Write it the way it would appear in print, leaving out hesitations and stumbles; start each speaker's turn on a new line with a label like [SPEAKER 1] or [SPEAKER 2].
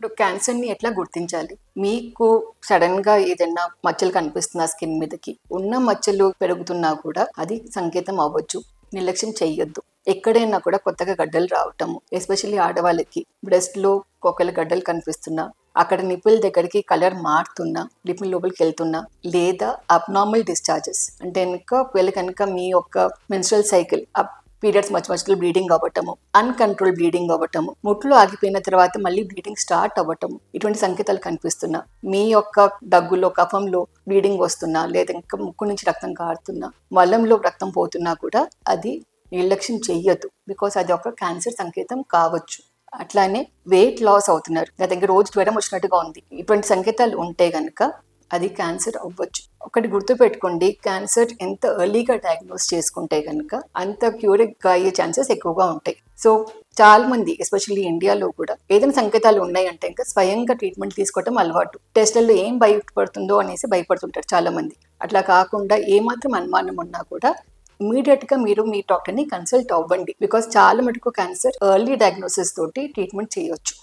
[SPEAKER 1] క్యాన్సర్ని ఎట్లా గుర్తించాలి? మీకు సడన్‌గా ఏదైనా మచ్చలు కనిపిస్తున్నా స్కిన్ మీదకి, ఉన్న మచ్చలు పెరుగుతున్నా కూడా అది సంకేతం అవ్వచ్చు. నిర్లక్ష్యం చెయ్యొద్దు. ఎక్కడైనా కూడా కొత్తగా గడ్డలు రావటము, ఎస్పెషల్లీ ఆడవాళ్ళకి బ్రెస్ట్‌లో ఒకవేళ గడ్డలు కనిపిస్తున్నా, అక్కడ నిప్పుల దగ్గరికి కలర్ మారుతున్నా, నిప్పుల లోపలికి వెళ్తున్నా, లేదా అబ్నార్మల్ డిశ్చార్జెస్ అంటే కనుక మీ యొక్క మెన్స్ట్రువల్ సైకిల్ పీరియడ్స్ మధ్యలో బ్లీడింగ్ అవ్వటము, అన్‌కంట్రోల్ బ్లీడింగ్ అవ్వటము, ముట్లు ఆగిపోయిన తర్వాత మళ్ళీ బ్లీడింగ్ స్టార్ట్ అవ్వటము, ఇటువంటి సంకేతాలు కనిపిస్తున్నా, మీ యొక్క దగ్గులో కఫంలో బ్లీడింగ్ వస్తున్నా, లేదా ఇంకా ముక్కు నుంచి రక్తం కారుతున్నా, మలంలో రక్తం పోతున్నా కూడా అది నిర్లక్ష్యం చెయ్యొద్దు. బికాస్ అది ఒక క్యాన్సర్ సంకేతం కావచ్చు. అట్లానే వెయిట్ లాస్ అవుతున్నారు, నా దగ్గర రోజు జ్వరం వచ్చినట్టుగా ఉంది, ఇటువంటి సంకేతాలు ఉంటే గనక అది క్యాన్సర్ అవ్వచ్చు. ఒకటి గుర్తుపెట్టుకోండి, క్యాన్సర్ ఎంత ఎర్లీగా డయాగ్నోస్ చేసుకుంటే కనుక అంత క్యూర్గా అయ్యే ఛాన్సెస్ ఎక్కువగా ఉంటాయి. సో చాలా మంది ఎస్పెషల్లీ ఇండియాలో కూడా ఏదైనా సంకేతాలు ఉన్నాయంటే ఇంకా స్వయంగా ట్రీట్మెంట్ తీసుకోవటం అలవాటు. టెస్ట్లలో ఏం బయటపడుతుందో అనేసి భయపడుతుంటారు చాలా మంది. అట్లా కాకుండా ఏమాత్రం అనుమానం ఉన్నా కూడా ఇమీడియట్గా మీరు మీ డాక్టర్ని కన్సల్ట్ అవ్వండి. బికాస్ చాలా మటుకు క్యాన్సర్ ఎర్లీ డయాగ్నోసిస్ తోటి ట్రీట్మెంట్ చేయొచ్చు.